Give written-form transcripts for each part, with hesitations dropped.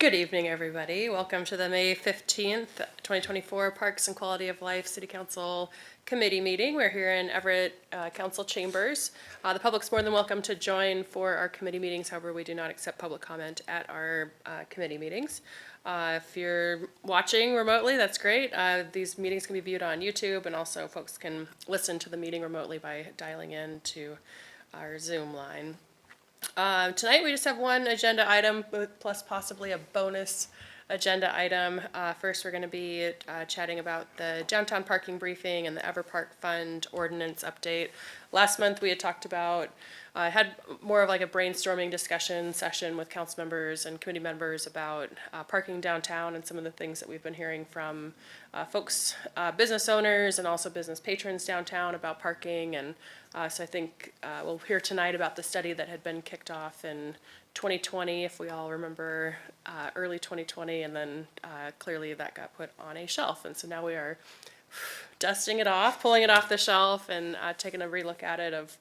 Good evening, everybody. Welcome to the May 15th, 2024 Parks and Quality of Life City Council Committee meeting. We're here in Everett Council Chambers. The public's more than welcome to join for our committee meetings. However, we do not accept public comment at our committee meetings. If you're watching remotely, that's great. These meetings can be viewed on YouTube, and also folks can listen to the meeting remotely by dialing in to our Zoom line. Tonight we just have one agenda item plus possibly a bonus agenda item. First, we're going to be chatting about the downtown parking briefing and the Everpark Fund ordinance update. Last month we had talked about, had more of like a brainstorming discussion session with council members and committee members about parking downtown and some of the things that we've been hearing from folks, business owners and also business patrons downtown about parking. And so I think we'll hear tonight about the study that had been kicked off in 2020, if we all remember early 2020, and then clearly that got put on a shelf. And so now we are dusting it off, pulling it off the shelf, and taking a relook at it of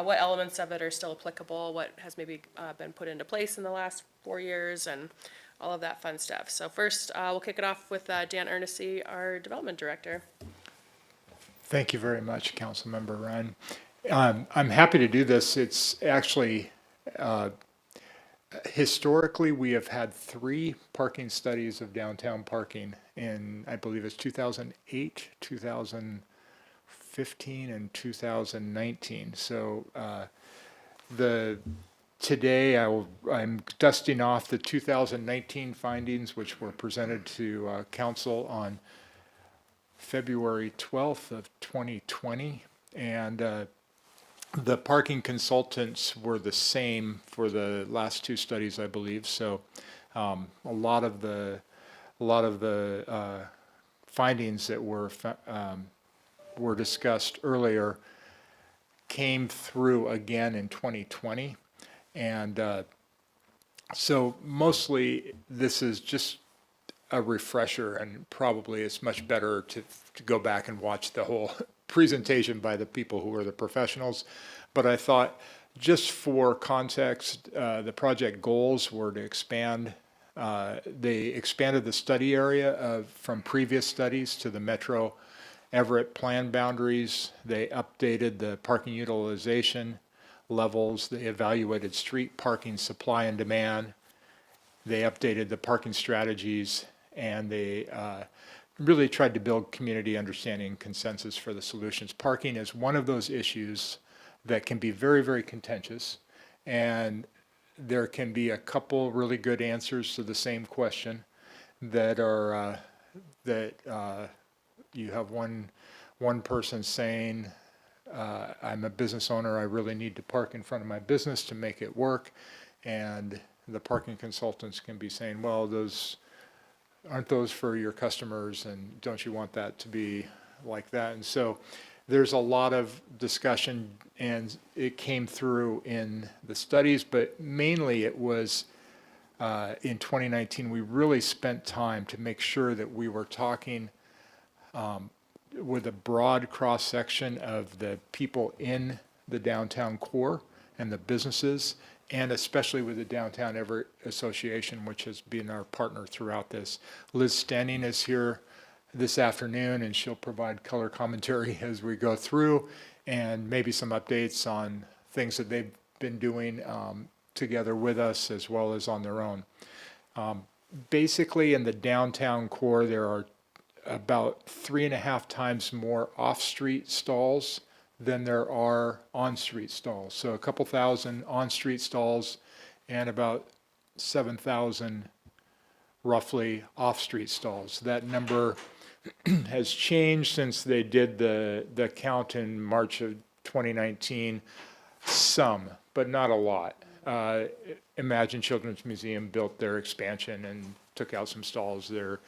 what elements of it are still applicable, what has maybe been put into place in the last 4 years, and all of that fun stuff. So first, we'll kick it off with Dan Ernestey, our development director. Thank you very much, Councilmember Ryan. I'm happy to do this. It's actually, historically, we have had 3 parking studies of downtown parking in, I believe it's 2008, 2015, and 2019. So today I'm dusting off the 2019 findings, which were presented to council on February 12th of 2020. And the parking consultants were the same for the last 2 studies, I believe. So a lot of the findings that were discussed earlier came through again in 2020. And so mostly this is just a refresher, and probably it's much better to go back and watch the whole presentation by the people who are the professionals. But I thought, just for context, the project goals were to expand. They expanded the study area from previous studies to the Metro Everett plan boundaries. They updated the parking utilization levels. They evaluated street parking supply and demand. They updated the parking strategies, and they really tried to build community understanding consensus for the solutions. Parking is one of those issues that can be very, very contentious, and there can be a couple really good answers to the same question that are you have one person saying, I'm a business owner, I really need to park in front of my business to make it work, and the parking consultants can be saying, well, aren't those for your customers, and don't you want that to be like that? And so there's a lot of discussion, and it came through in the studies, but mainly it was in 2019 we really spent time to make sure that we were talking with a broad cross-section of the people in the downtown core and the businesses, and especially with the Downtown Everett Association, which has been our partner throughout this. Liz Stanning is here this afternoon, and she'll provide color commentary as we go through, and maybe some updates on things that they've been doing together with us as well as on their own. Basically, in the downtown core, there are about 3.5 times more off-street stalls than there are on-street stalls. So a couple thousand on-street stalls and about 7,000 roughly off-street stalls. That number has changed since they did the count in March of 2019, some, but not a lot. Imagine Children's Museum built their expansion and took out some stalls there.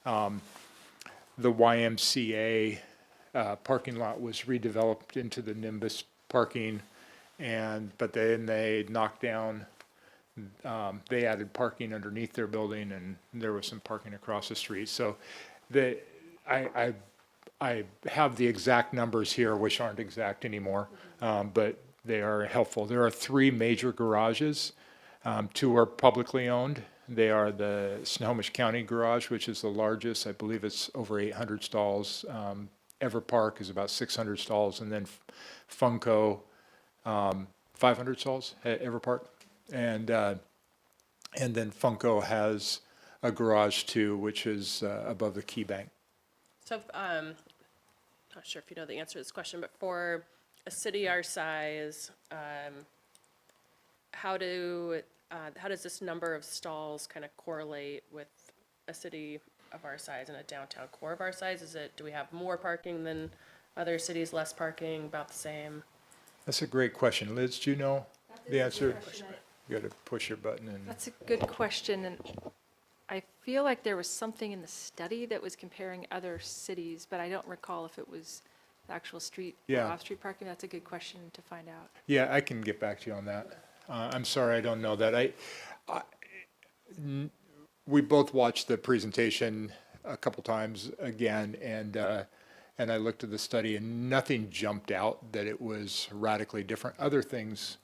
The YMCA parking lot was redeveloped into the Nimbus parking, but then they knocked down, they added parking underneath their building, and there was some parking across the street. So I have the exact numbers here, which aren't exact anymore, but they are helpful. There are 3 major garages Two are publicly owned. They are the Snohomish County Garage, which is the largest. I believe it's over 800 stalls. Everpark is about 600 stalls, and then Funko, 500 stalls at Everpark, and then Funko has a garage too, which is above the Key Bank. So, not sure if you know the answer to this question, but for a city our size, how does this number of stalls kind of correlate with a city of our size and a downtown core of our size? Do we have more parking than other cities, less parking, about the same? That's a great question. Liz, do you know the answer? You got to push your button and. That's a good question, and I feel like there was something in the study that was comparing other cities, but I don't recall if it was the actual street or Yeah. off-street parking. That's a good question to find out. Yeah, I can get back to you on that. I'm sorry, I don't know that. We both watched the presentation a couple times again, and I looked at the study, and nothing jumped out that it was radically different. Other things,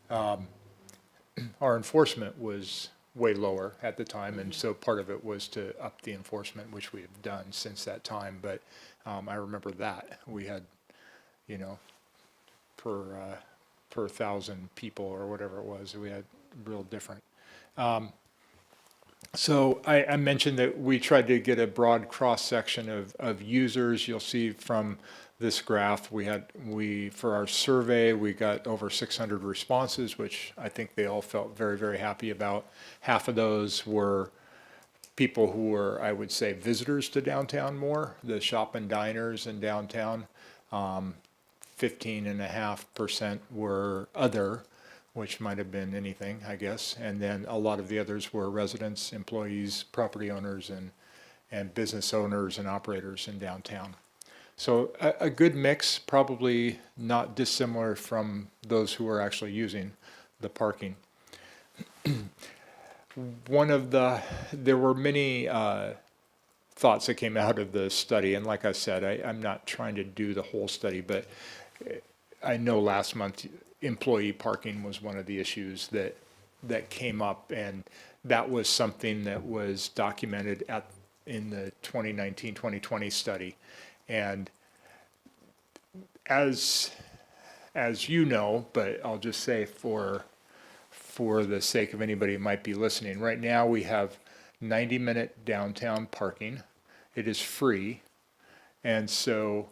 our enforcement was way lower at the time, and so part of it was to up the enforcement, which we have done since that time. But I remember that we had, per 1,000 people or whatever it was, we had real different. So I mentioned that we tried to get a broad cross-section of users. You'll see from this graph, for our survey, we got over 600 responses, which I think they all felt very, very happy about. Half of those were people who were, I would say, visitors to downtown more, the shop and diners in downtown. 15.5% were other, which might have been anything, I guess. And then a lot of the others were residents, employees, property owners, and business owners and operators in downtown. So a good mix, probably not dissimilar from those who are actually using the parking. There were many thoughts that came out of the study, and like I said, I'm not trying to do the whole study, but I know last month employee parking was one of the issues that came up, and that was something that was documented in the 2019-2020 study. And as you know, but I'll just say for the sake of anybody who might be listening, right now we have 90-minute downtown parking. It is free, and so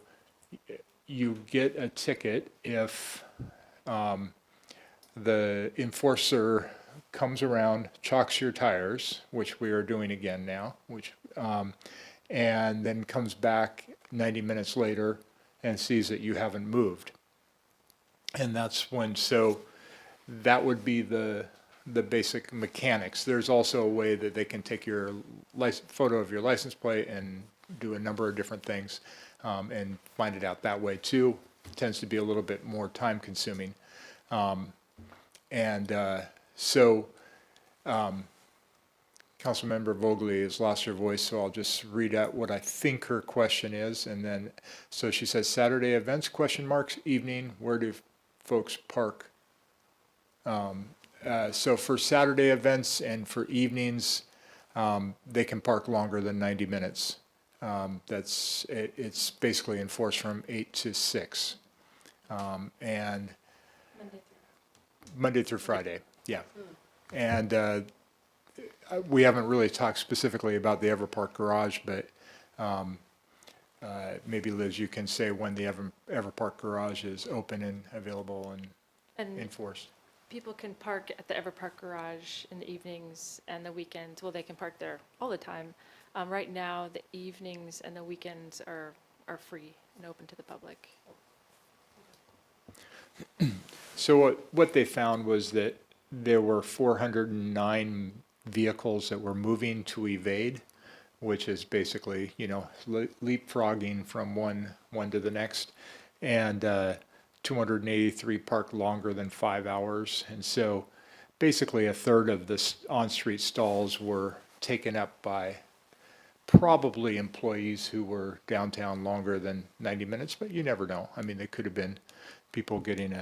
you get a ticket if the enforcer comes around, chalks your tires, which we are doing again now, and then comes back 90 minutes later and sees that you haven't moved. And that's when, so that would be the basic mechanics. There's also a way that they can take your photo of your license plate and do a number of different things and find it out that way too. It tends to be a little bit more time consuming. Councilmember Vogely has lost her voice, so I'll just read out what I think her question is. And then, so she says, Saturday events, ? Evening, where do folks park? So for Saturday events and for evenings, they can park longer than 90 minutes. It's basically enforced from 8 to 6. And Monday through Friday, yeah. And we haven't really talked specifically about the Everpark Garage, but maybe Liz, you can say when the Everpark Garage is open and available and enforced. People can park at the Everpark Garage in the evenings and the weekends. Well, they can park there all the time. Right now, the evenings and the weekends are free and open to the public. So what they found was that there were 409 vehicles that were moving to evade, which is basically, leapfrogging from one to the next, and 283 parked longer than 5 hours. And so basically a third of the on-street stalls were taken up by probably employees who were downtown longer than 90 minutes, but you never know. I mean, they could have been people getting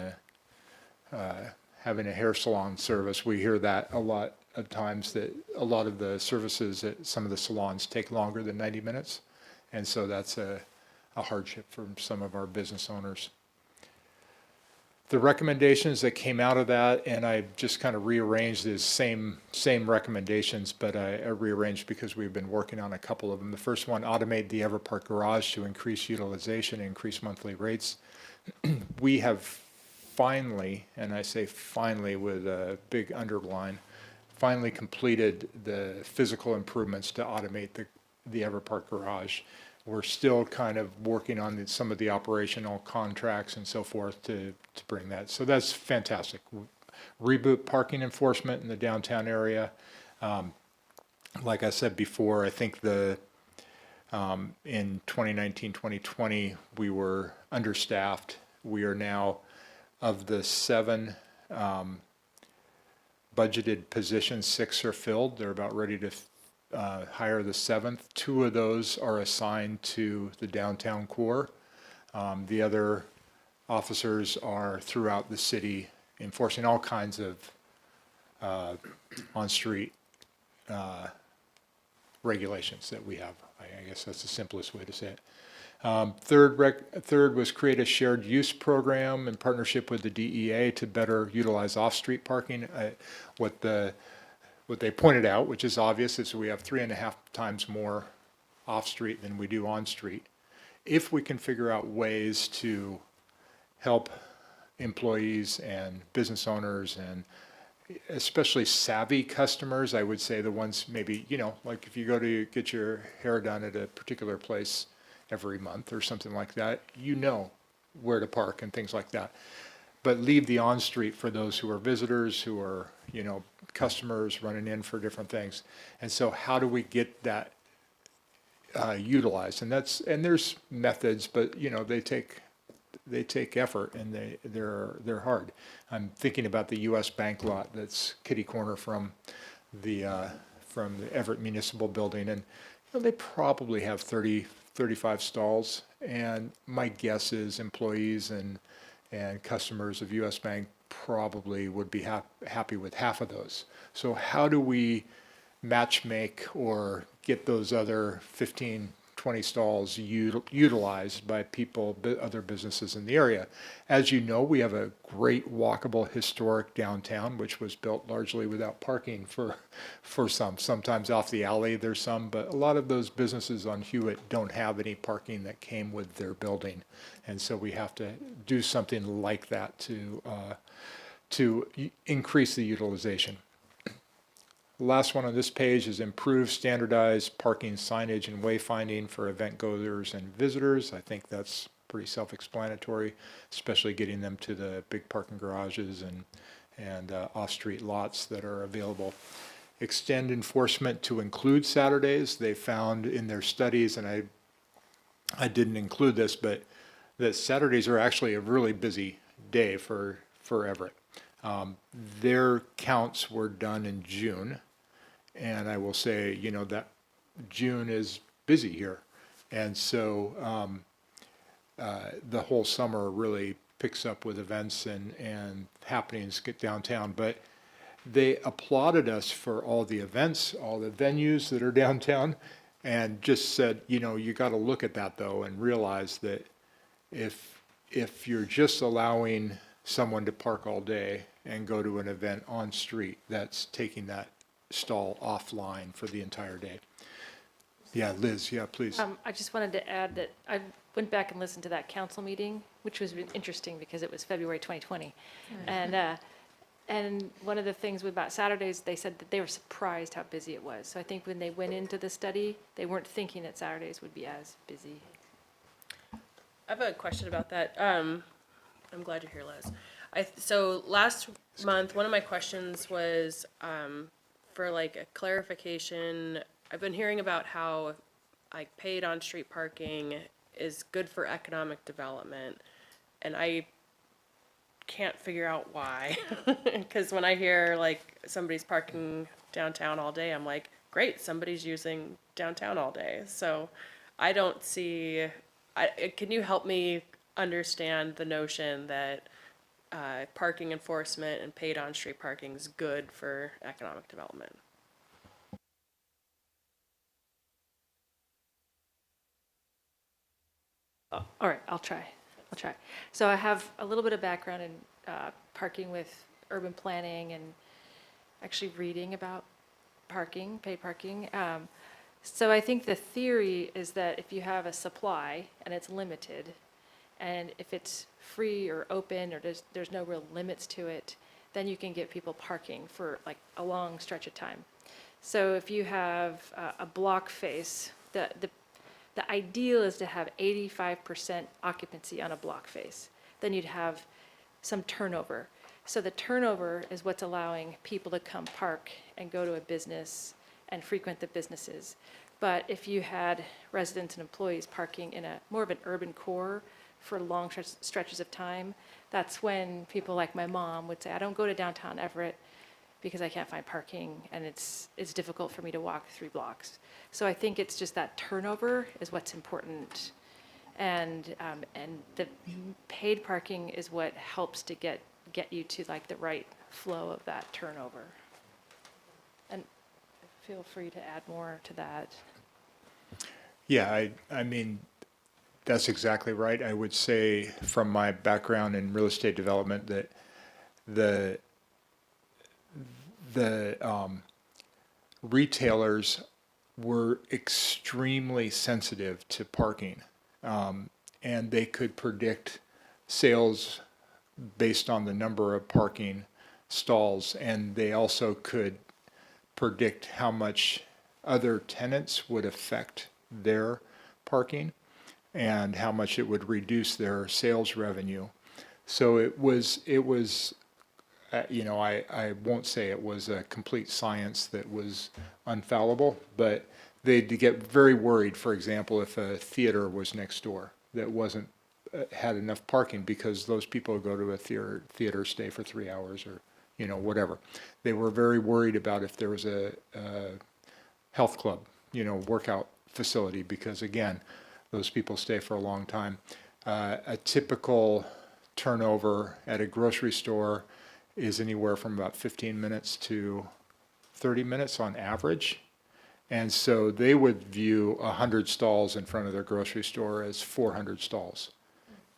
having a hair salon service. We hear that a lot of times, that a lot of the services at some of the salons take longer than 90 minutes. And so that's a hardship for some of our business owners. The recommendations that came out of that, and I just kind of rearranged the same recommendations, but I rearranged because we've been working on a couple of them. The first one, automate the Everpark garage to increase utilization, increase monthly rates. We have finally, and I say finally with a big underline, finally completed the physical improvements to automate the Everpark garage. We're still kind of working on some of the operational contracts and so forth to bring that. So that's fantastic. Reboot parking enforcement in the downtown area. Like I said before, I think in 2019, 2020, we were understaffed. We are now, of the 7 budgeted positions, 6 are filled. They're about ready to hire the 7th. 2 of those are assigned to the downtown core. The other officers are throughout the city enforcing all kinds of on-street regulations that we have. I guess that's the simplest way to say it. Third was create a shared use program in partnership with the DEA to better utilize off-street parking. What they pointed out, which is obvious, is we have 3.5 times more off-street than we do on-street. If we can figure out ways to help employees and business owners, and especially savvy customers, I would say the ones maybe, like if you go to get your hair done at a particular place every month or something like that, where to park and things like that. But leave the on-street for those who are visitors, who are, customers running in for different things. And so how do we get that utilized? And there's methods, but they take effort, and they're hard. I'm thinking about the U.S. Bank lot that's kitty corner from the Everett Municipal Building, and they probably have 35 stalls. And my guess is employees and customers of U.S. Bank probably would be happy with half of those. So how do we match make or get those other 15, 20 stalls utilized by people, other businesses in the area? As you know, we have a great walkable historic downtown, which was built largely without parking for sometimes off the alley there's some, but a lot of those businesses on Hewitt don't have any parking that came with their building. And so we have to do something like that to increase the utilization. The last one on this page is improve standardized parking signage and wayfinding for event goers and visitors. I think that's pretty self-explanatory, especially getting them to the big parking garages and off-street lots that are available. Extend enforcement to include Saturdays. They found in their studies, and I didn't include this, but that Saturdays are actually a really busy day for Everett. Their counts were done in June, and I will say, that June is busy here. And so the whole summer really picks up with events and happenings get downtown. But they applauded us for all the events, all the venues that are downtown, and just said, you got to look at that, though, and realize that if you're just allowing someone to park all day and go to an event on street, that's taking that stall offline for the entire day. Yeah, Liz, please. I just wanted to add that I went back and listened to that council meeting, which was interesting because it was February 2020. And one of the things about Saturdays, they said that they were surprised how busy it was. So I think when they went into the study, they weren't thinking that Saturdays would be as busy. I have a question about that. I'm glad you're here, Liz. So last month, one of my questions was for like a clarification. I've been hearing about how like paid on-street parking is good for economic development, and I can't figure out why. Because when I hear like somebody's parking downtown all day, I'm like, great, somebody's using downtown all day. So I don't see. Can you help me understand the notion that parking enforcement and paid on-street parking is good for economic development. All right, I'll try. So I have a little bit of background in parking with urban planning and actually reading about parking, paid parking. So I think the theory is that if you have a supply and it's limited, and if it's free or open or there's no real limits to it, then you can get people parking for like a long stretch of time. So if you have a block face, the ideal is to have 85% occupancy on a block face. Then you'd have some turnover. So the turnover is what's allowing people to come park and go to a business and frequent the businesses. But if you had residents and employees parking in a more of an urban core for long stretches of time, that's when people like my mom would say, I don't go to downtown Everett because I can't find parking and it's difficult for me to walk 3 blocks. So I think it's just that turnover is what's important. And the paid parking is what helps to get you to like the right flow of that turnover. And feel free to add more to that. Yeah, I mean, that's exactly right. I would say from my background in real estate development that the retailers were extremely sensitive to parking, and they could predict sales based on the number of parking stalls, and they also could predict how much other tenants would affect their parking and how much it would reduce their sales revenue. So it was I won't say it was a complete science that was infallible, but they'd get very worried, for example, if a theater was next door that wasn't had enough parking, because those people would go to a theater, stay for 3 hours or whatever. They were very worried about if there was a health club, workout facility, because again, those people stay for a long time. A typical turnover at a grocery store is anywhere from about 15 minutes to 30 minutes on average. And so they would view 100 stalls in front of their grocery store as 400 stalls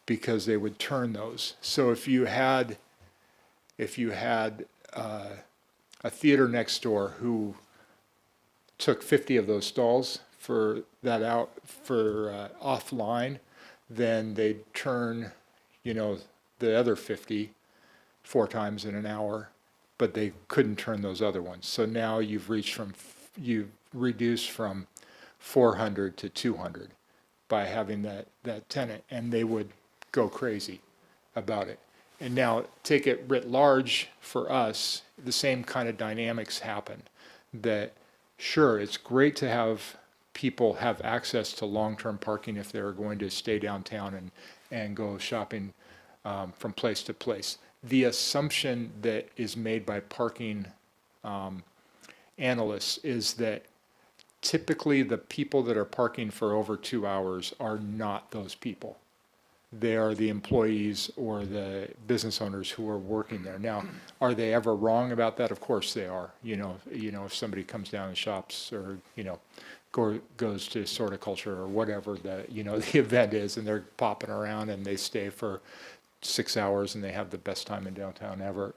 because they would turn those. So if you had a theater next door who took 50 of those stalls for that out for offline, then they'd turn, the other 50 4 times in an hour, but they couldn't turn those other ones. So now you've reduced from 400 to 200 by having that tenant, and they would go crazy about it. And now take it writ large for us, the same kind of dynamics happen. That sure, it's great to have people have access to long-term parking if they're going to stay downtown and go shopping from place to place. The assumption that is made by parking analysts is that typically the people that are parking for over 2 hours are not those people. They are the employees or the business owners who are working there. Now, are they ever wrong about that? Of course they are. If somebody comes down and shops or, goes to Sorticulture or whatever the event is, and they're popping around and they stay for 6 hours and they have the best time in downtown ever.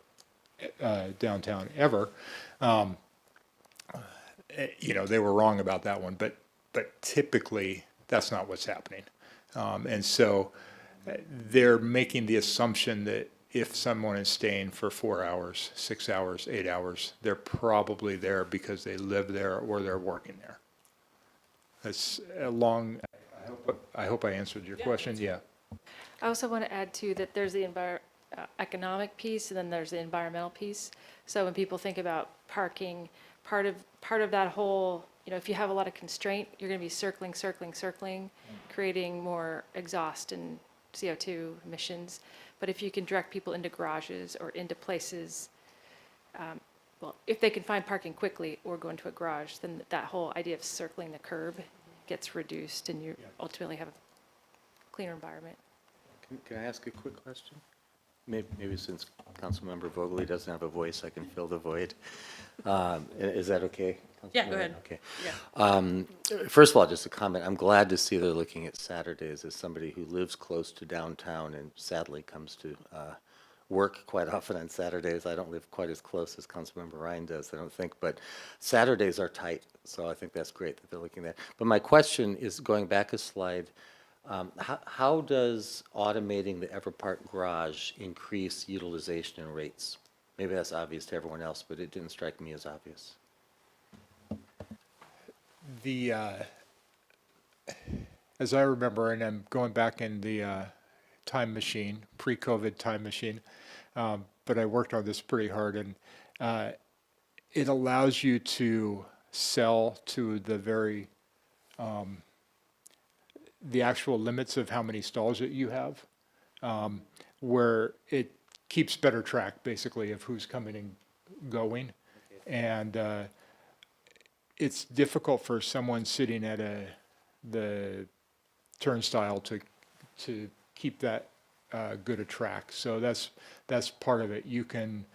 They were wrong about that one, but typically that's not what's happening. And so they're making the assumption that if someone is staying for 4 hours, 6 hours, 8 hours, they're probably there because they live there or they're working there. That's a long, I hope I answered your question. Yeah. I also want to add too that there's the economic piece and then there's the environmental piece. So when people think about parking, part of that whole, if you have a lot of constraint, you're going to be circling, creating more exhaust and CO2 emissions. But if you can direct people into garages or into places, if they can find parking quickly or go into a garage, then that whole idea of circling the curb gets reduced and you ultimately have a cleaner environment. Can I ask a quick question? Maybe since Councilmember Vogely doesn't have a voice, I can fill the void. Is that okay? Yeah, go Councilmember? ahead. Okay. Yeah. First of all, just a comment. I'm glad to see they're looking at Saturdays as somebody who lives close to downtown and sadly comes to work quite often on Saturdays. I don't live quite as close as Councilmember Ryan does, I don't think, but Saturdays are tight, so I think that's great that they're looking at that. But my question is, going back a slide, how does automating the Ever Park garage increase utilization and rates? Maybe that's obvious to everyone else, but it didn't strike me as obvious. The, as I remember, and I'm going back in the time machine, pre-COVID time machine, but I worked on this pretty hard, and it allows you to sell to the very, the actual limits of how many stalls that you have, where it keeps better track, basically, of who's coming and going. And it's difficult for someone sitting at the turnstile to keep that good a track. So that's part of it. You can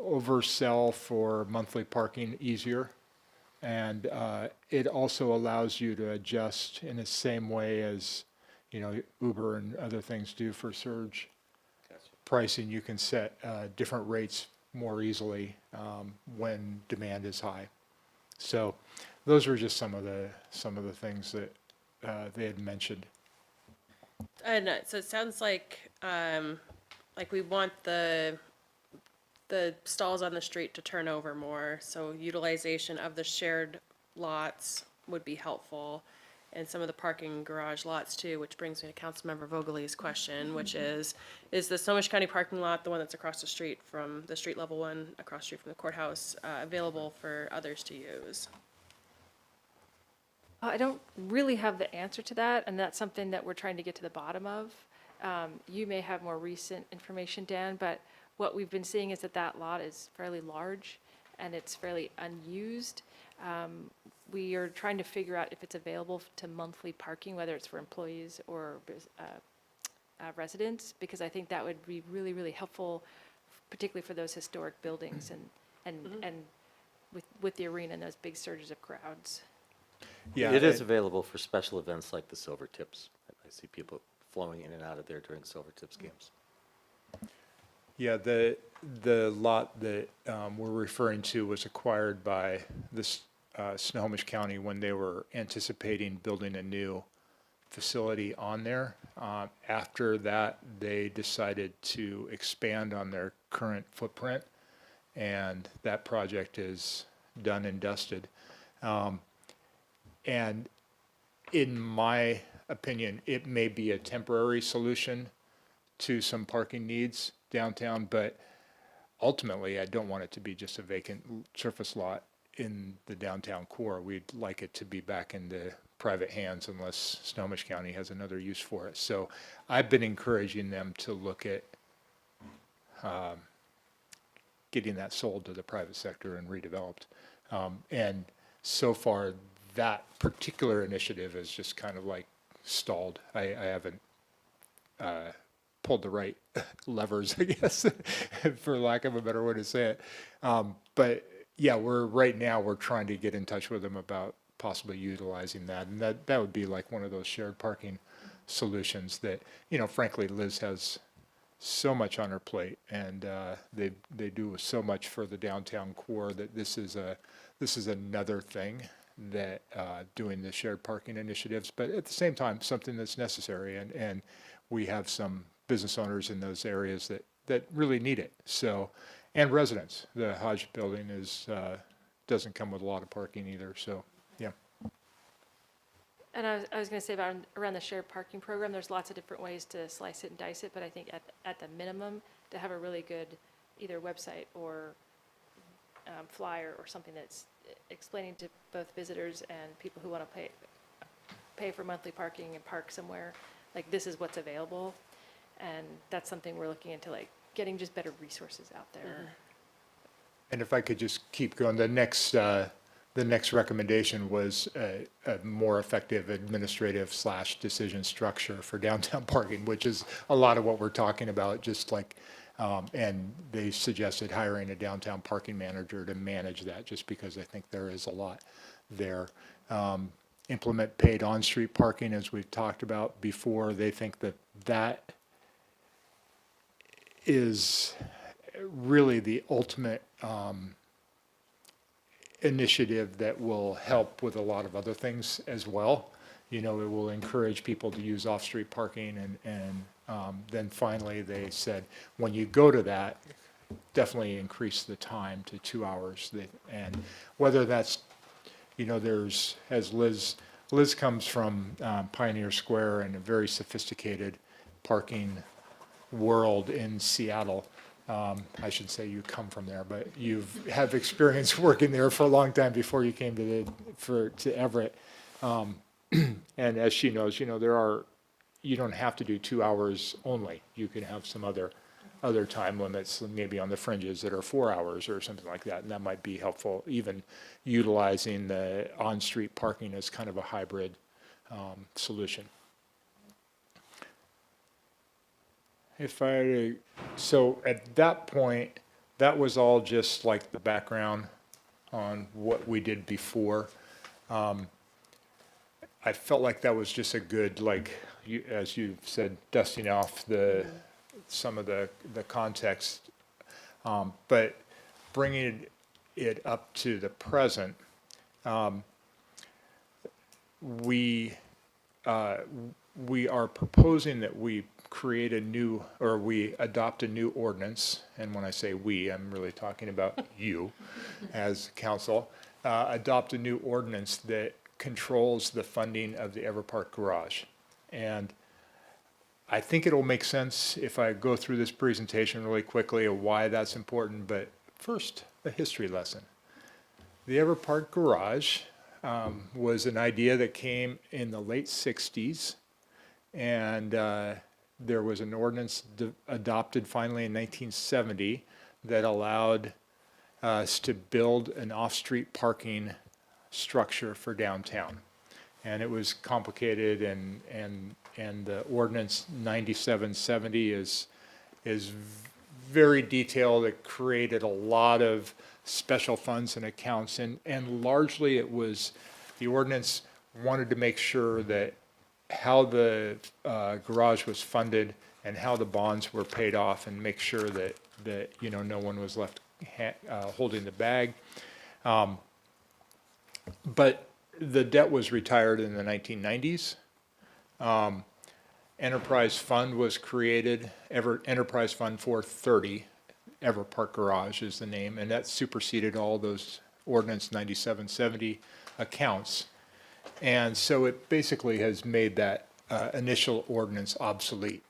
oversell for monthly parking easier, and it also allows you to adjust in the same way as Uber and other things do for surge pricing. You can set different rates more easily when demand is high. So those are just some of the things that they had mentioned. And so it sounds like we want the stalls on the street to turn over more, so utilization of the shared lots would be helpful, and some of the parking garage lots too, which brings me to Councilmember Vogely's question, which is the Snohomish County parking lot, the one that's across the street from the street level one, across the street from the courthouse, available for others to use? I don't really have the answer to that, and that's something that we're trying to get to the bottom of. You may have more recent information, Dan, but what we've been seeing is that lot is fairly large and it's fairly unused. We are trying to figure out if it's available to monthly parking, whether it's for employees or residents, because I think that would be really, really helpful, particularly for those historic buildings and with the arena and those big surges of crowds. Yeah, It is available for special events like the Silver Tips. I see people flowing in and out of there during Silver Tips games. Yeah, the lot that we're referring to was acquired by this Snohomish County when they were anticipating building a new facility on there. After that, they decided to expand on their current footprint, and that project is done and dusted. And in my opinion, it may be a temporary solution to some parking needs downtown, but ultimately, I don't want it to be just a vacant surface lot in the downtown core. We'd like it to be back in the private hands unless Snohomish County has another use for it. So I've been encouraging them to look at getting that sold to the private sector and redeveloped. And so far, that particular initiative is just kind of like stalled. I haven't pulled the right levers, I guess, for lack of a better way to say it. But yeah, right now we're trying to get in touch with them about possibly utilizing that, and that would be like one of those shared parking solutions that, frankly, Liz has so much on her plate, and they do so much for the downtown core that this is another thing that doing the shared parking initiatives, but at the same time, something that's necessary, and we have some business owners in those areas that really need it. So, and residents. The Hodge building doesn't come with a lot of parking either. So, yeah. And I was going to say about around the shared parking program, there's lots of different ways to slice it and dice it, but I think at the minimum, to have a really good either website or flyer or something that's explaining to both visitors and people who want to pay for monthly parking and park somewhere, like this is what's available. And that's something we're looking into, like getting just better resources out there. Mm-hmm. And if I could just keep going, the next recommendation was a more effective administrative / decision structure for downtown parking, which is a lot of what we're talking about, just like And they suggested hiring a downtown parking manager to manage that, just because I think there is a lot there. Implement paid on-street parking, as we've talked about before. They think that that is really the ultimate initiative that will help with a lot of other things as well. You know, it will encourage people to use off-street parking, and then finally they said, when you go to that, definitely increase the time to 2 hours. And whether that's, you know, there's, as Liz comes from Pioneer Square and a very sophisticated parking world in Seattle. I should say you come from there, but you have experience working there for a long time before you came to Everett. And as she knows, you know, you don't have to do 2 hours only. You can have some other time limits, maybe on the fringes, that are 4 hours or something like that, and that might be helpful, even utilizing the on-street parking as kind of a hybrid solution. So at that point, that was all just like the background on what we did before. I felt like that was just a good, like, as you said, dusting off some of the context, but bringing it up to the present. We are proposing that we create we adopt a new ordinance, and when I say we, I'm really talking about you as council, adopt a new ordinance that controls the funding of the Everpark Garage. And I think it'll make sense if I go through this presentation really quickly of why that's important, but first, a history lesson. The Everpark Garage was an idea that came in the late 60s, and there was an ordinance adopted finally in 1970 that allowed us to build an off-street parking structure for downtown. And it was complicated, and the ordinance 9770 is very detailed. It created a lot of special funds and accounts, and largely it was, the ordinance wanted to make sure that how the garage was funded and how the bonds were paid off, and make sure that you know, no one was left holding the bag. But the debt was retired in the 1990s. Enterprise Fund was created, Enterprise Fund 430, Everpark Garage is the name, and that superseded all those Ordinance 9770 accounts. And so it basically has made that initial ordinance obsolete.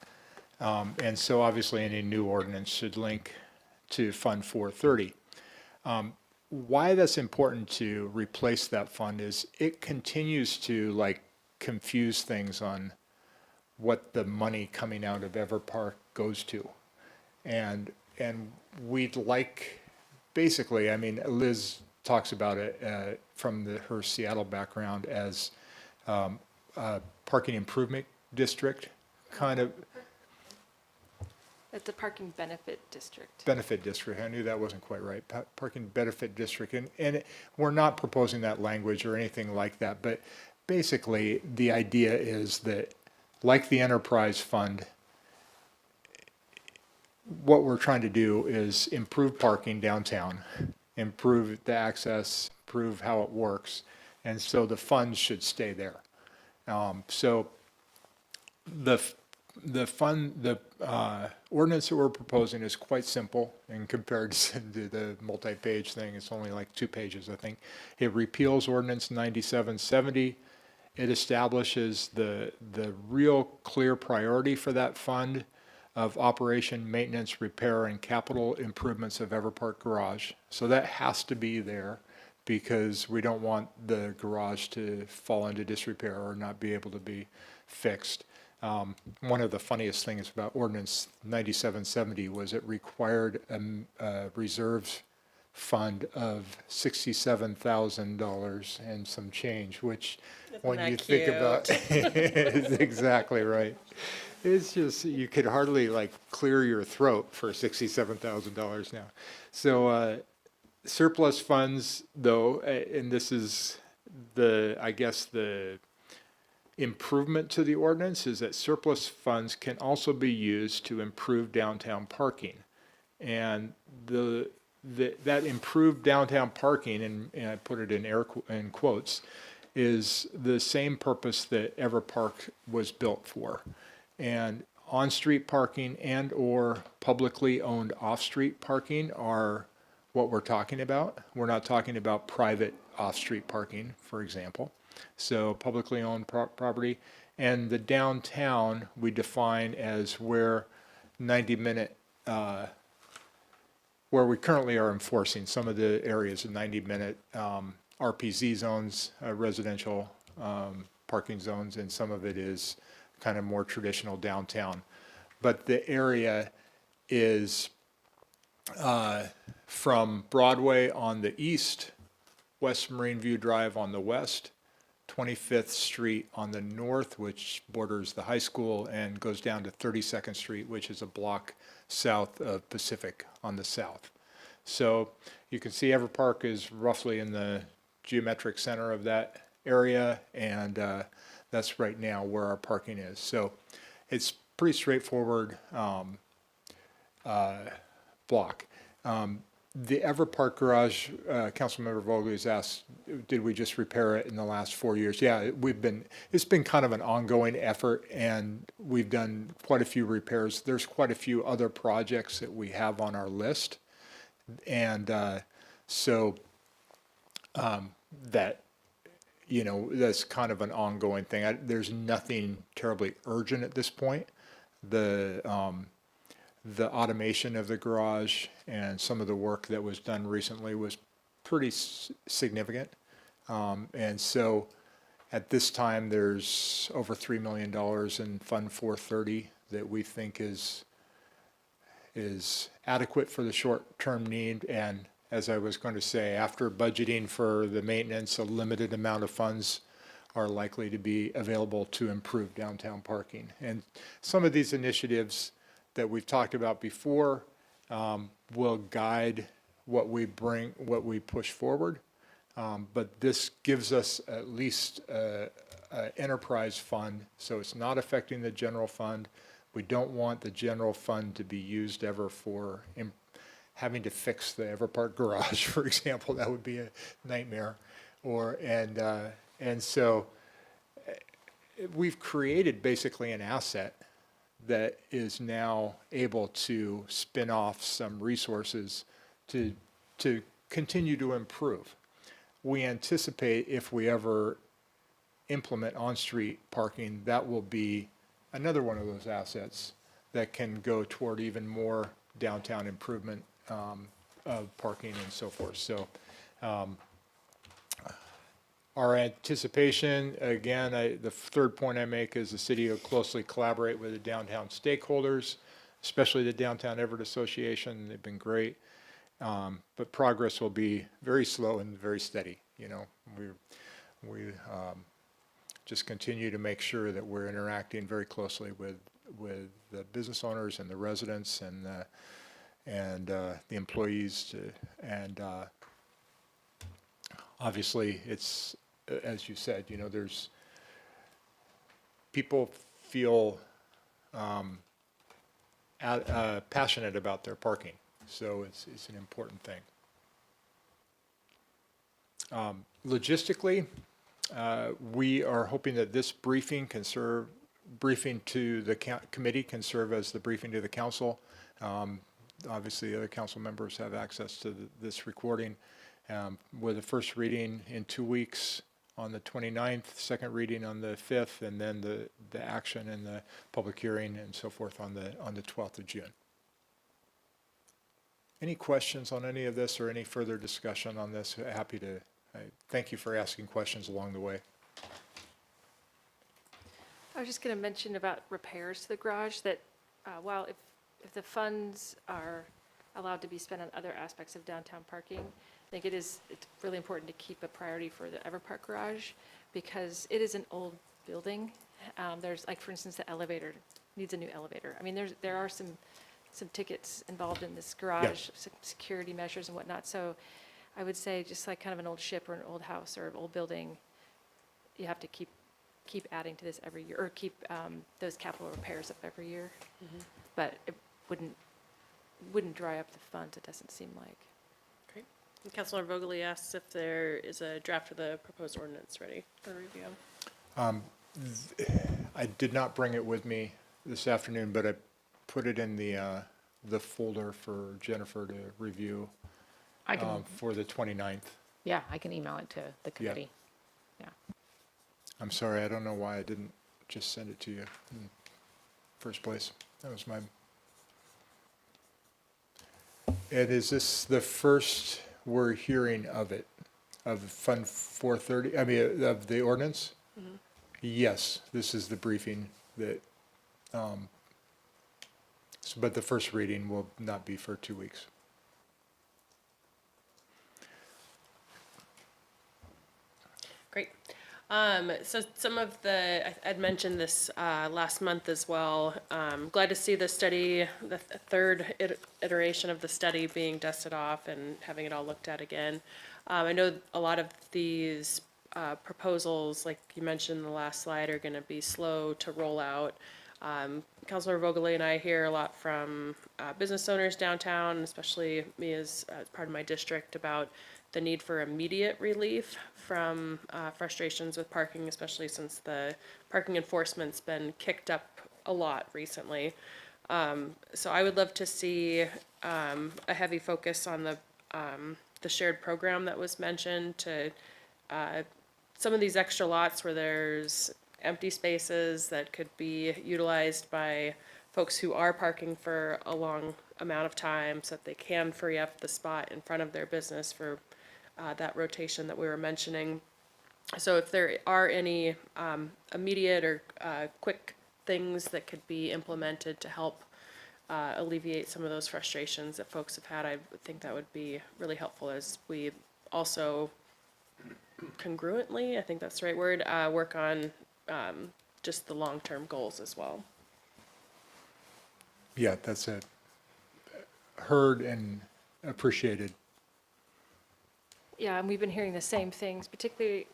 And so obviously any new ordinance should link to Fund 430. Why that's important to replace that fund is it continues to like confuse things on what the money coming out of Everpark goes to. And we'd like, basically, I mean, Liz talks about it from her Seattle background as a parking improvement district, kind of. It's a parking benefit district. Benefit district, I knew that wasn't quite right. Parking benefit district, and we're not proposing that language or anything like that, but basically the idea is that, like the enterprise fund, what we're trying to do is improve parking downtown, improve the access, improve how it works, and so the funds should stay there. So the ordinance that we're proposing is quite simple in comparison to the multi-page thing. It's only like 2 pages, I think. It repeals Ordinance 9770. It establishes the real clear priority for that fund of operation, maintenance, repair, and capital improvements of Everpark Garage. So that has to be there, because we don't want the garage to fall into disrepair or not be able to be fixed. One of the funniest things about Ordinance 9770 was it required reserves fund of $67,000 and some change, which when that you think about, is exactly right. It's just, you could hardly like clear your throat for $67,000 now. So surplus funds though, and this is I guess the improvement to the ordinance is that surplus funds can also be used to improve downtown parking. And that improved downtown parking, and I put it in quotes, is the same purpose that EverPark was built for. And on-street parking and or publicly owned off-street parking are what we're talking about. We're not talking about private off-street parking, for example. So publicly owned property. And the downtown we define as where 90-minute, where we currently are enforcing some of the areas of 90-minute RPZ zones, residential parking zones, and some of it is kind of more traditional downtown. But the area is from Broadway on the east, West Marine View Drive on the west, 25th Street on the north, which borders the high school, and goes down to 32nd Street, which is a block south of Pacific on the south. So you can see EverPark is roughly in the geometric center of that area, and that's right now where our parking is. So it's pretty straightforward block. The EverPark garage, Councilmember Vogel has asked, did we just repair it in the last 4 years? Yeah, it's been kind of an ongoing effort, and we've done quite a few repairs. There's quite a few other projects that we have on our list, and so that, you know, that's kind of an ongoing thing. There's nothing terribly urgent at this point. The automation of the garage and some of the work that was done recently was pretty significant. And so at this time, there's over $3 million in Fund 430 that we think is adequate for the short-term need. And as I was going to say, after budgeting for the maintenance, a limited amount of funds are likely to be available to improve downtown parking. And some of these initiatives that we've talked about before will guide what we push forward. But this gives us at least an enterprise fund, so it's not affecting the general fund. We don't want the general fund to be used ever for having to fix the EverPark garage, for example. That would be a nightmare. And so we've created basically an asset that is now able to spin off some resources to continue to improve. We anticipate if we ever implement on-street parking, that will be another one of those assets that can go toward even more downtown improvement of parking and so forth. So our anticipation, again, the third point I make is the city will closely collaborate with the downtown stakeholders, especially the Downtown Everett Association. They've been great. But progress will be very slow and very steady. You know, we just continue to make sure that we're interacting very closely with the business owners and the residents and the employees. And obviously, it's, as you said, you know, there's people feel passionate about their parking, so it's an important thing. Logistically, we are hoping that this briefing to the committee can serve as the briefing to the council. Obviously, the other council members have access to this recording. With the first reading in 2 weeks on the 29th, second reading on the 5th, and then the action and the public hearing and so forth on the 12th of June. Any questions on any of this or any further discussion on this? Happy to. Thank you for asking questions along the way. I was just going to mention about repairs to the garage that while if the funds are allowed to be spent on other aspects of downtown parking. I think it's really important to keep a priority for the Everpark Garage because it is an old building. There's, like, for instance, the elevator needs a new elevator. I mean, there are some tickets involved in this garage, security measures and whatnot. So I would say just like kind of an old ship or an old house or an old building, you have to keep adding to this every year, or keep those capital repairs up every year. But it wouldn't dry up the funds, it doesn't seem like. Great. And Councilor Vogely asks if there is a draft of the proposed ordinance ready for review. I did not bring it with me this afternoon, but I put it in the folder for Jennifer to review I can, for the 29th. yeah, I can email it to the committee. Yeah. I'm sorry, I don't know why I didn't just send it to you in the first place. That was my... And is this the first we're hearing of it, of Fund 430, I mean, of the ordinance? Yes, this is the briefing that, but the first reading will not be for 2 weeks. Great. So some of I'd mentioned this last month as well. Glad to see the study, the third iteration of the study being dusted off and having it all looked at again. I know a lot of these proposals, like you mentioned in the last slide, are going to be slow to roll out. Councilor Vogely and I hear a lot from business owners downtown, especially me as part of my district, about the need for immediate relief from frustrations with parking, especially since the parking enforcement's been kicked up a lot recently. So I would love to see a heavy focus on the shared program that was mentioned to some of these extra lots where there's empty spaces that could be utilized by folks who are parking for a long amount of time so that they can free up the spot in front of their business for that rotation that we were mentioning. So if there are any immediate or quick things that could be implemented to help alleviate some of those frustrations that folks have had, I think that would be really helpful as we also congruently, I think that's the right word, work on just the long-term goals as well. Yeah, that's it. Heard and appreciated. Yeah, and we've been hearing the same things, particularly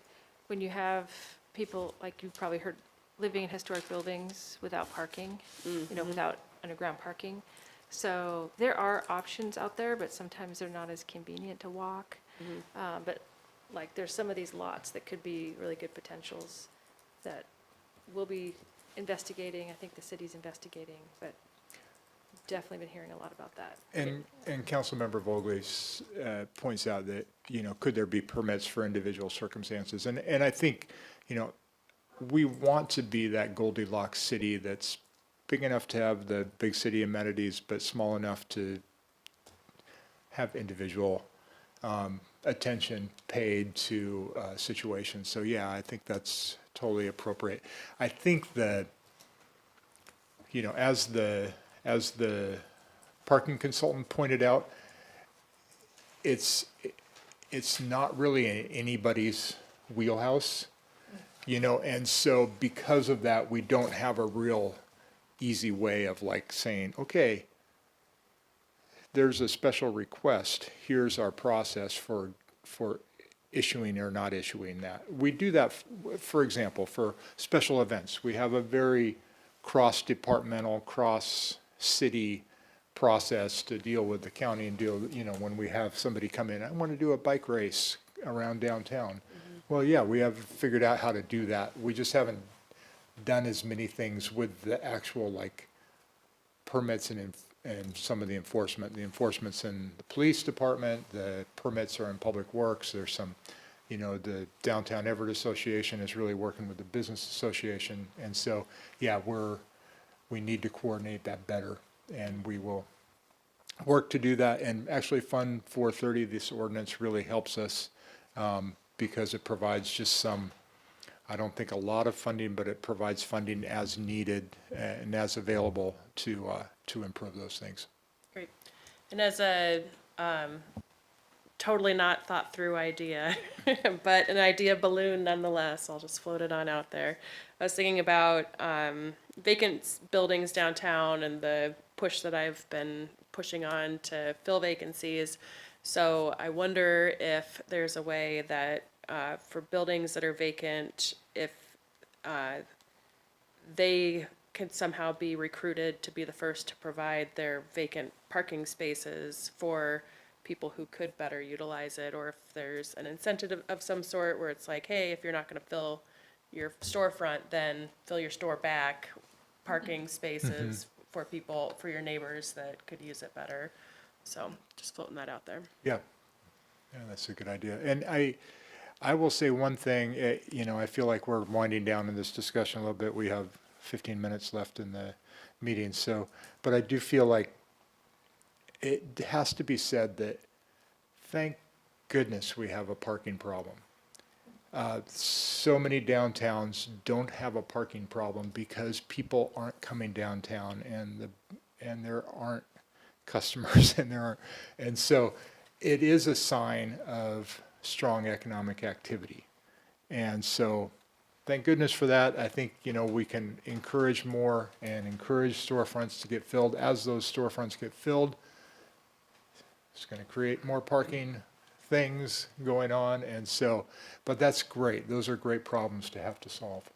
when you have people, like you've probably heard, living in historic buildings without parking, without underground parking. So there are options out there, but sometimes they're not as convenient to walk. But like there's some of these lots that could be really good potentials that we'll be investigating. I think the city's investigating, but definitely been hearing a lot about that. And Councilmember Vogely points out that, could there be permits for individual circumstances? And I think, we want to be that Goldilocks city that's big enough to have the big city amenities, but small enough to have individual attention paid to situations. So yeah, I think that's totally appropriate. I think that, as the parking consultant pointed out, it's not really in anybody's wheelhouse, and so because of that, we don't have a real easy way of like saying, okay, there's a special request, here's our process for issuing or not issuing that. We do that, for example, for special events. We have a very cross-departmental, cross-city process to deal with the county and deal, when we have somebody come in, I want to do a bike race around downtown. Well, yeah, we have figured out how to do that. We just haven't done as many things with the actual permits and some of the enforcement. The enforcement's in the police department, the permits are in public works. There's some, the Downtown Everett Association is really working with the business association. And so, yeah, we need to coordinate that better, and we will work to do that. And actually Fund 430, this ordinance really helps us because it provides just some, I don't think a lot of funding, but it provides funding as needed and as available to improve those things. Great. And as a totally not thought through idea, but an idea balloon nonetheless, I'll just float it on out there. I was thinking about vacant buildings downtown and the push that I've been pushing on to fill vacancies. So I wonder if there's a way that for buildings that are vacant, if they can somehow be recruited to be the first to provide their vacant parking spaces for people who could better utilize it, or if there's an incentive of some sort where it's like, hey, if you're not gonna fill your storefront, then fill your store back, parking spaces for people, for your neighbors that could use it better. So just floating that out there. Yeah, that's a good idea. And I will say one thing, I feel like we're winding down in this discussion a little bit. We have 15 minutes left in the meeting, but I do feel like it has to be said that thank goodness we have a parking problem. So many downtowns don't have a parking problem because people aren't coming downtown and there aren't customers and so it is a sign of strong economic activity. And so thank goodness for that. I think, we can encourage more and encourage storefronts to get filled. As those storefronts get filled, it's going to create more parking things going on. And so, but that's great. Those are great problems to have to solve.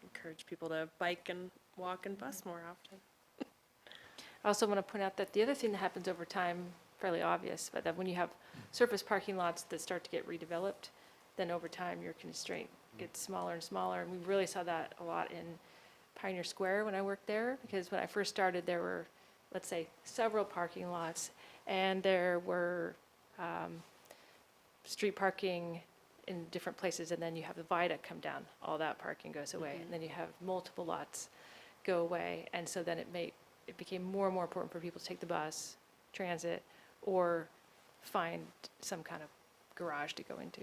Encourage people to bike and walk and bus more often. I also want to point out that the other thing that happens over time, fairly obvious, but that when you have surface parking lots that start to get redeveloped, then over time your constraint gets smaller and smaller. And we really saw that a lot in Pioneer Square when I worked there, because when I first started, there were, let's say, several parking lots, and there were street parking in different places, and then you have the viaduct come down, all that parking goes away, and then you have multiple lots go away, and so then it became more and more important for people to take the bus, transit, or find some kind of garage to go into.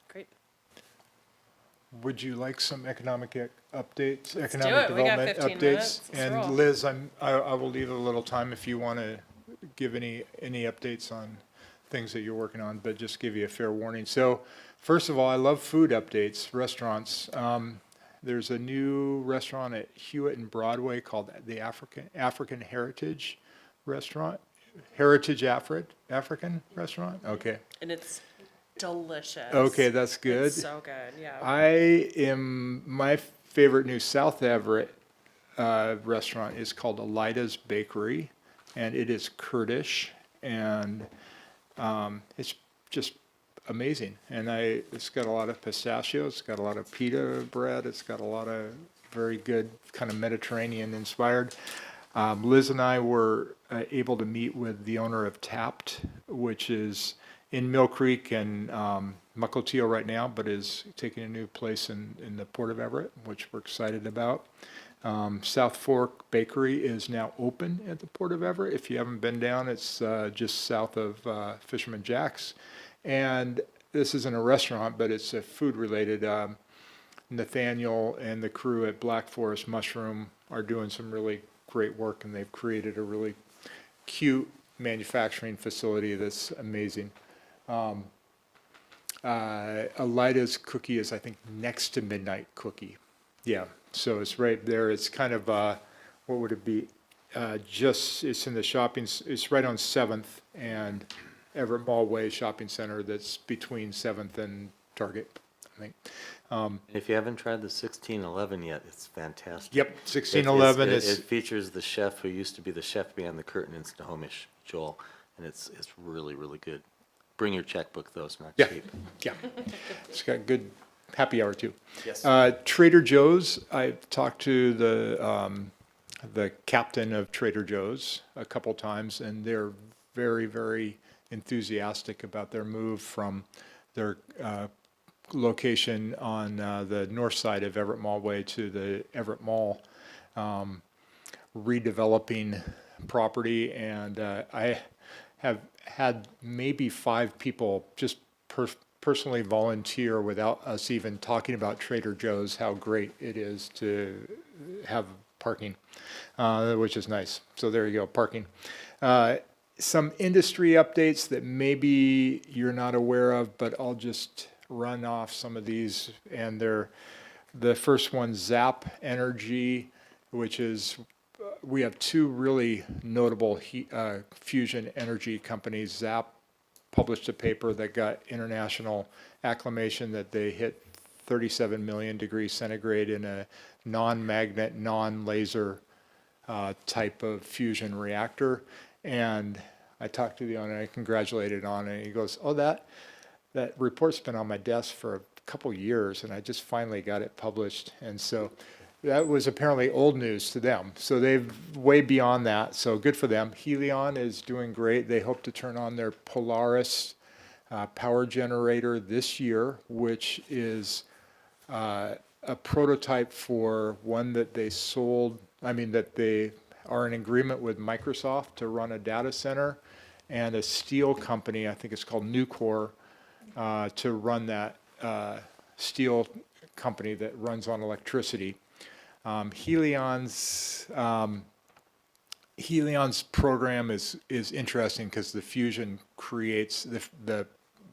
Great. Would you like some economic updates, Let's economic do it. We got development 15 updates? minutes. Let's And roll. Liz, I will leave a little time if you want to give any updates on things that you're working on, but just give you a fair warning. So, first of all, I love food updates, restaurants. There's a new restaurant at Hewitt and Broadway called the African Heritage Restaurant. Heritage African Restaurant? Okay. And it's delicious. Okay, that's good. It's so good, yeah. My favorite new South Everett restaurant is called Elida's Bakery, and it is Kurdish, and it's just amazing. And it's got a lot of pistachios, it's got a lot of pita bread, it's got a lot of very good kind of Mediterranean inspired. Liz and I were able to meet with the owner of Tapped, which is in Mill Creek and Mukilteo right now, but is taking a new place in the Port of Everett, which we're excited about. South Fork Bakery is now open at the Port of Everett. If you haven't been down, it's just south of Fisherman Jack's. And this isn't a restaurant, but it's a food-related. Nathaniel and the crew at Black Forest Mushroom are doing some really great work, and they've created a really cute manufacturing facility that's amazing. Elida's Cookie is, I think, next to Midnight Cookie. Yeah, so it's right there. It's kind of, what would it be? It's in the it's right on 7th and Everett Mall Way Shopping Center that's between 7th and Target, I think. If you haven't tried the 1611 yet, it's fantastic. Yep, 1611 It is, features the chef who used to be the chef behind the curtain in Snohomish, Joel, and it's really, really good. Bring your checkbook, though, it's not yeah, cheap. yeah. It's got good happy hour too. Yes. Trader Joe's, I talked to the captain of Trader Joe's a couple times, and they're very, very enthusiastic about their move from their location on the north side of Everett Mall Way to the Everett Mall, redeveloping property. And I have had maybe 5 people just personally volunteer without us even talking about Trader Joe's, how great it is to have parking, which is nice. So there you go, parking. Some industry updates that maybe you're not aware of, but I'll just run off some of these. And the first one, Zap Energy, which is, we have two really notable fusion energy companies. Zap published a paper that got international acclamation that they hit 37 million degrees centigrade in a non-magnet, non-laser type of fusion reactor. And I talked to the owner, I congratulated on it, and he goes, oh, that report's been on my desk for a couple years, and I just finally got it published. And so that was apparently old news to them. So they've way beyond that, so good for them. Helion is doing great. They hope to turn on their Polaris power generator this year, which is a prototype for one that they sold, that they are in agreement with Microsoft to run a data center, and a steel company, I think it's called Nucor, to run that steel company that runs on electricity. Helion's program is interesting because the fusion creates, the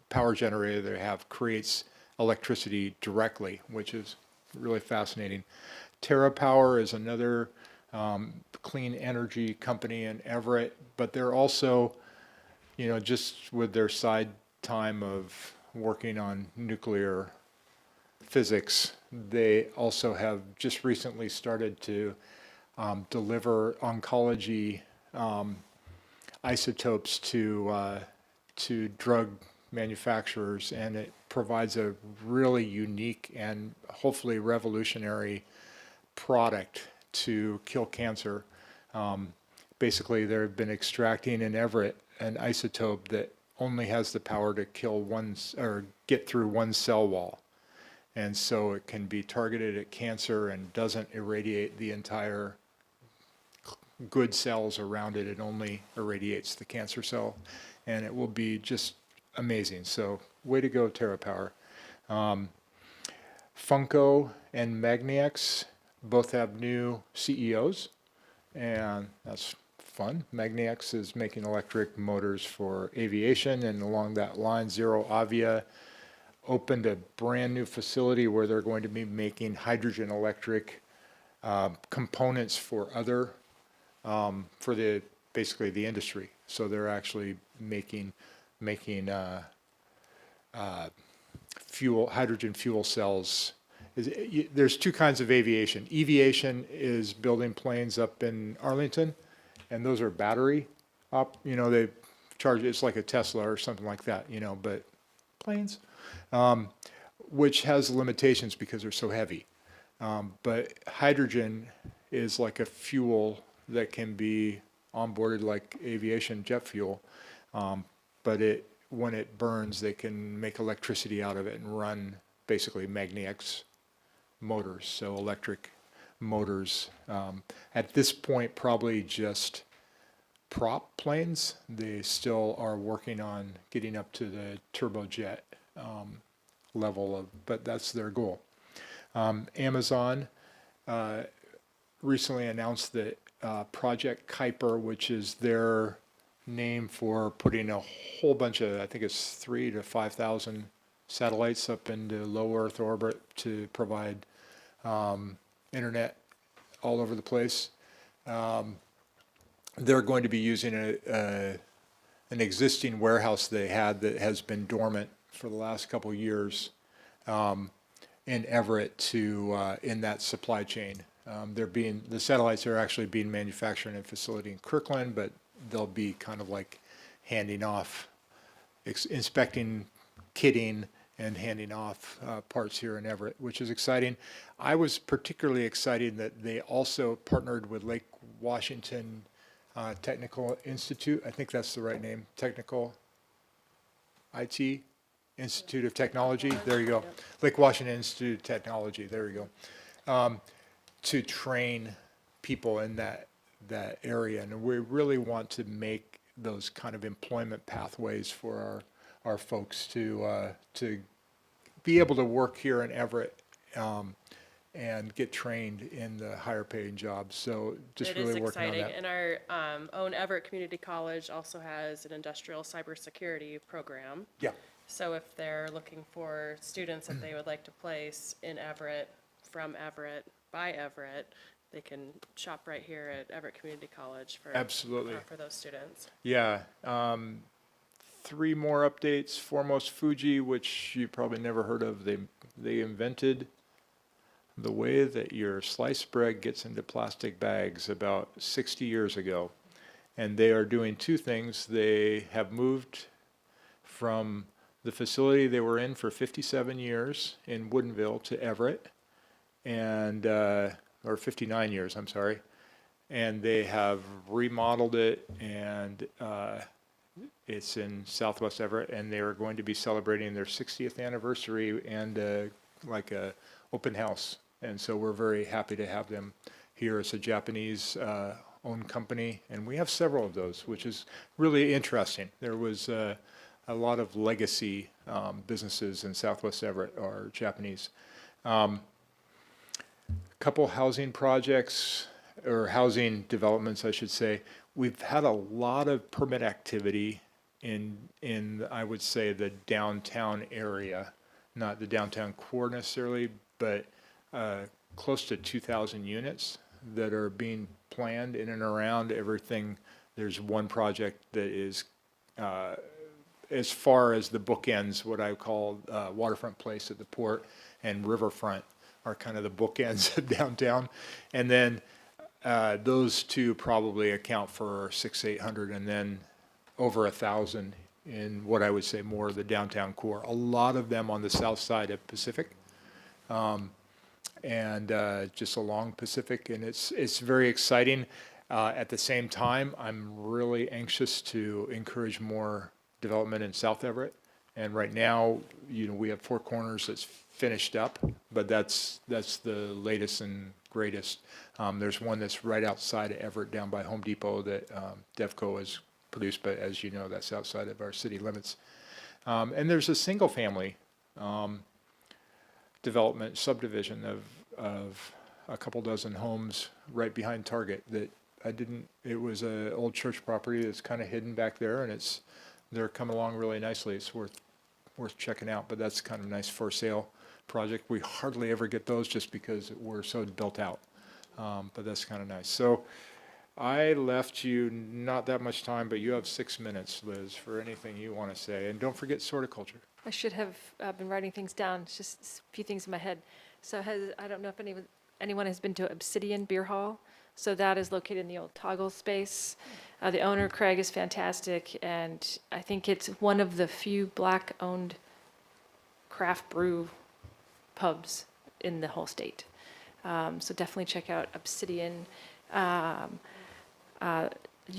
power generator they have creates electricity directly, which is really fascinating. TerraPower is another clean energy company in Everett, but they're also, just with their side time of working on nuclear physics, they also have just recently started to deliver oncology isotopes to drug manufacturers, and it provides a really unique and hopefully revolutionary product to kill cancer. Basically, they've been extracting in Everett an isotope that only has the power to kill or get through one cell wall. And so it can be targeted at cancer and doesn't irradiate the entire good cells around it. It only irradiates the cancer cell. And it will be just amazing. So way to go, TerraPower. Funko and Magnex both have new CEOs, and that's fun. Magnex is making electric motors for aviation, and along that line, Zero Avia opened a brand new facility where they're going to be making hydrogen electric components for other, basically the industry. So they're actually making hydrogen fuel cells. There's two kinds of aviation. Eviation is building planes up in Arlington, and those are battery up. They charge, it's like a Tesla or something like that, but planes, which has limitations because they're so heavy. But hydrogen is like a fuel that can be onboarded like aviation jet fuel, but when it burns, they can make electricity out of it and run basically Magnex motors, so electric motors. At this point, probably just prop planes. They still are working on getting up to the turbojet level but that's their goal. Amazon recently announced that Project Kuiper, which is their name for putting a whole bunch of, I think it's 3,000 to 5,000 satellites up into low Earth orbit to provide internet all over the place. They're going to be using an existing warehouse they had that has been dormant for the last couple of years in Everett in that supply chain. The satellites are actually being manufactured in a facility in Kirkland, but they'll be kind of like handing off, inspecting, kitting, and handing off parts here in Everett, which is exciting. I was particularly excited that they also partnered with Lake Washington Technical Institute. I think that's the right name, Technical IT Institute of Technology. There you go. Lake Washington Institute of Technology. There you go. To train people in that area, and we really want to make those kind of employment pathways for our folks to be able to work here in Everett and get trained in the higher paying jobs. So just It is really working on exciting. that. And our own Everett Community College also has an industrial cybersecurity program. Yeah. So if they're looking for students that they would like to place in Everett, from Everett, by Everett, they can shop right here at Everett Community College Absolutely. for those students. Yeah. 3 more updates. Foremost Fuji, which you probably never heard of. They invented the way that your sliced bread gets into plastic bags about 60 years ago. And they are doing 2 things. They have moved from the facility they were in for 57 years in Woodinville to Everett, and or 59 years, I'm sorry. And they have remodeled it, and it's in Southwest Everett, and they are going to be celebrating their 60th anniversary and like a open house. And so we're very happy to have them here. It's a Japanese owned company, and we have several of those, which is really interesting. There was a lot of legacy businesses in Southwest Everett are Japanese. Couple housing projects, or housing developments, I should say. We've had a lot of permit activity in I would say the downtown area, not the downtown core necessarily, but close to 2,000 units that are being planned in and around everything. There's one project that is as far as the bookends, what I call Waterfront Place at the port and Riverfront are kind of the bookends of downtown. And then those 2 probably account for 600-800, and then over 1,000 in what I would say more of the downtown core. A lot of them on the south side of Pacific, and just along Pacific, and it's very exciting. At the same time, I'm really anxious to encourage more development in South Everett. And right now, we have Four Corners that's finished up, but that's the latest and greatest. There's one that's right outside of Everett down by Home Depot that Devco has produced, but as you know, that's outside of our city limits. And there's a single family development subdivision of a couple dozen homes right behind Target that it was an old church property that's kind of hidden back there, and they're coming along really nicely. It's worth checking out, but that's kind of a nice for sale project. We hardly ever get those just because we're so built out, but that's kind of nice. So I left you not that much time, but you have 6 minutes, Liz, for anything you want to say. And don't forget Sorticulture. I should have been writing things down, it's just a few things in my head. So I don't know if anyone has been to Obsidian Beer Hall. So that is located in the old Toggle space. The owner, Craig, is fantastic, and I think it's one of the few Black-owned craft brew pubs in the whole state. So definitely check out Obsidian. You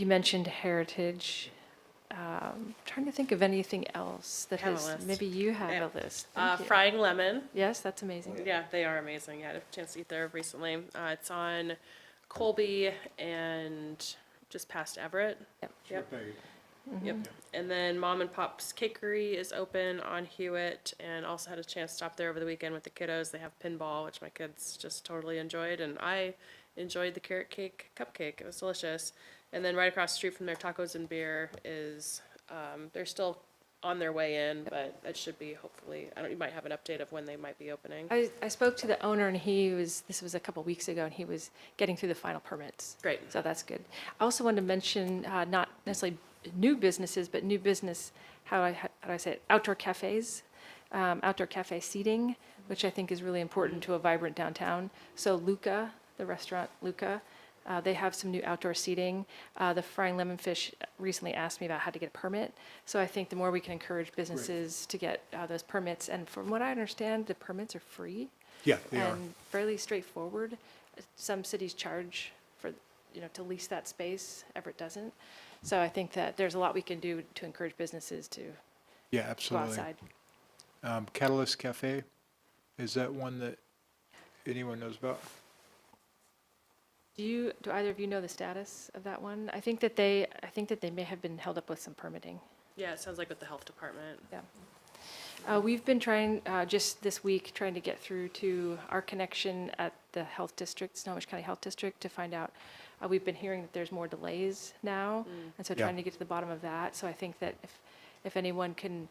mentioned Heritage. Trying to think of anything else that Have a has, list. maybe you have Yeah. a list. Thank you. Frying Lemon. Yes, that's amazing. Yeah, they are amazing. Yeah, I had a chance to eat there recently. It's on Colby and just past Everett. Yep. Yep. Yep. And then Mom and Pop's Cakery is open on Hewitt, and also had a chance to stop there over the weekend with the kiddos. They have pinball, which my kids just totally enjoyed, and I enjoyed the carrot cake cupcake. It was delicious. And then right across the street from their tacos and beer is, they're still on their way in, but it should be hopefully, you might have an update of when they might be opening. I spoke to the owner, and this was a couple weeks ago, and he was getting through the final permits. Great. So that's good. I also wanted to mention, not necessarily new businesses, but new business, how do I say it, outdoor cafes, outdoor cafe seating, which I think is really important to a vibrant downtown. So Luca, the restaurant Luca, they have some new outdoor seating. The Frying Lemon Fish recently asked me about how to get a permit. So I think the more we can encourage businesses to get those permits, and from what I understand, the permits are free. Yeah, they are. And fairly straightforward. Some cities charge for, to lease that space. Everett doesn't. So I think that there's a lot we can do to encourage businesses to Yeah, go absolutely. outside. Catalyst Cafe, is that one that anyone knows about? Do either of you know the status of that one? I think that they may have been held up with some permitting. Yeah, it sounds like with the health department. Yeah. We've been trying, just this week, trying to get through to our connection at the health district, Snohomish County Health District, to find out. We've been hearing that there's more delays now, and so Yeah. trying to get to the bottom of that. So I think that if anyone can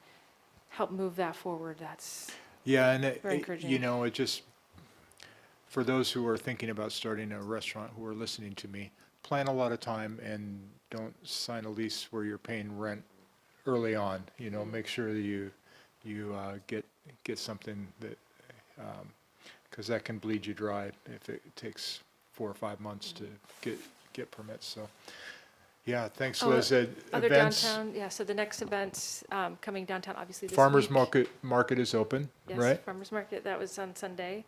help move that forward, that's, Yeah, and Very encouraging. you know, it just, for those who are thinking about starting a restaurant who are listening to me, plan a lot of time and don't sign a lease where you're paying rent early on. You know, make sure that you get something that, because that can bleed you dry if it takes 4 or 5 months to get permits. So, yeah, thanks, Oh, Liz. other Events, downtown, yeah, so the next events coming downtown, obviously this Farmers week. Market is open, Yes, right? Farmers Market, that was on Sunday.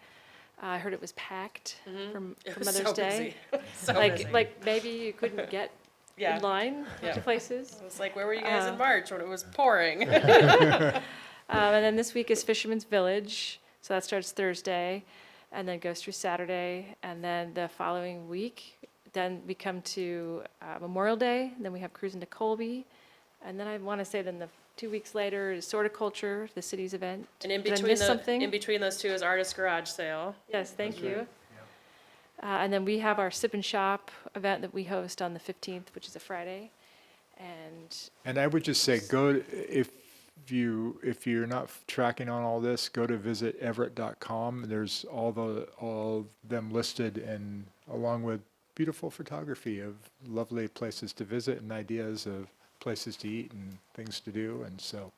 I heard it was packed It for was Mother's so Day. busy. So busy. Like maybe you couldn't get Yeah. in line Yeah. to places. It was like, where were you guys in March when it was pouring? And then this week is Fisherman's Village, so that starts Thursday, and then goes through Saturday, and then the following week, then we come to Memorial Day, and then we have Cruise into Colby, and then I want to say then the 2 weeks later is Sorticulture, the city's event. And in Did I between miss something? in between those two is Artist Garage Sale. Yes, thank you. And then we have our Sip and Shop event that we host on the 15th, which is a Friday, and And I would just say, if you're not tracking on all this, go to visit everett.com. There's all them listed, and along with beautiful photography of lovely places to visit and ideas of places to eat and things to do. And so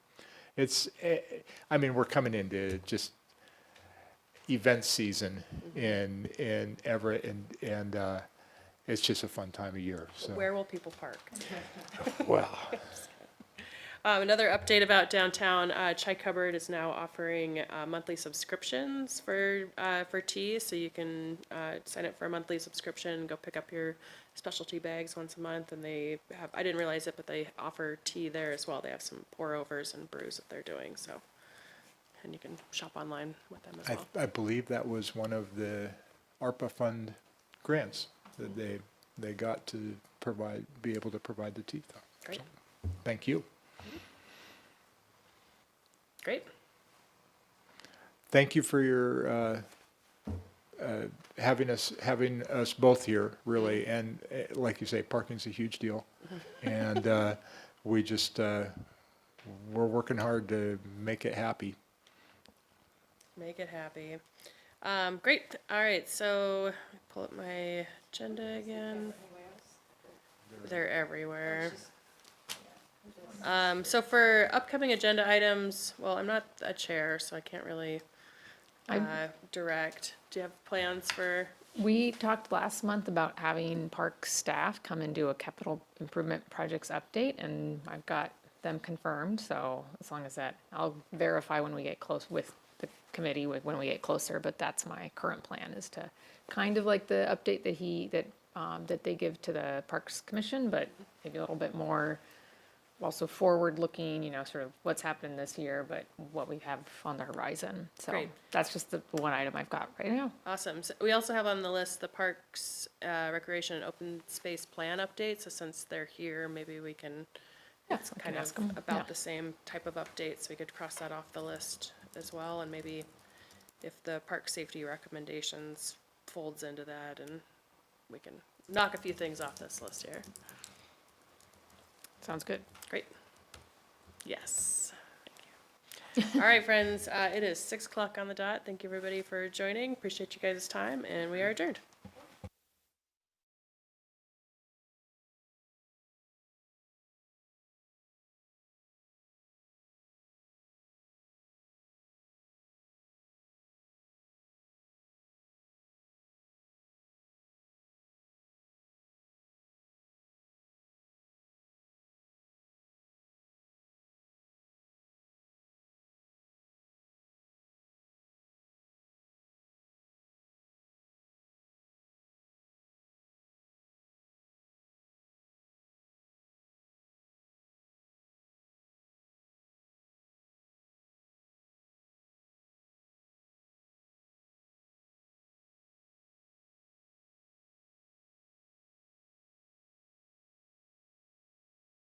it's, I mean, we're coming into just event season in Everett, and it's just a fun time of year. So, Where will people park? well, Another update about downtown, Chai Cupboard is now offering monthly subscriptions for tea, so you can sign up for a monthly subscription, go pick up your specialty bags once a month, and they have, I didn't realize it, but they offer tea there as well. They have some pour-overs and brews that they're doing, so, and you can shop online with them as well. I believe that was one of the ARPA fund grants that they got to be able to provide the tea. Great, Thank you. great. Thank you for your having us both here, really. And like you say, parking's a huge deal, and we just we're working hard to make it happy. Make it happy. Great. All right. So pull up my agenda again. They're everywhere. So for upcoming agenda items, well, I'm not a chair, so I can't really direct. Do you have plans for? We talked last month about having park staff come and do a capital improvement projects update, and I've got them confirmed, so as long as that, I'll verify when we get close with the committee, when we get closer, but that's my current plan, is to kind of like the update that they give to the Parks Commission, but maybe a little bit more also forward-looking, sort of what's happened this year, but what we have on the horizon. So Great. that's just the one item I've got right now. Awesome. So we also have on the list the Parks, Recreation and Open Space Plan update. So since they're here, maybe we can, Yeah, it's I can kind of ask 'em, about yeah. the same type of update, so we could cross that off the list as well. And maybe if the park safety recommendations folds into that, and we can knock a few things off this list here. Sounds good. Great. Yes. Thank you. All right, friends, it is 6 o'clock on the dot. Thank you, everybody, for joining. Appreciate you guys' time, and we are adjourned.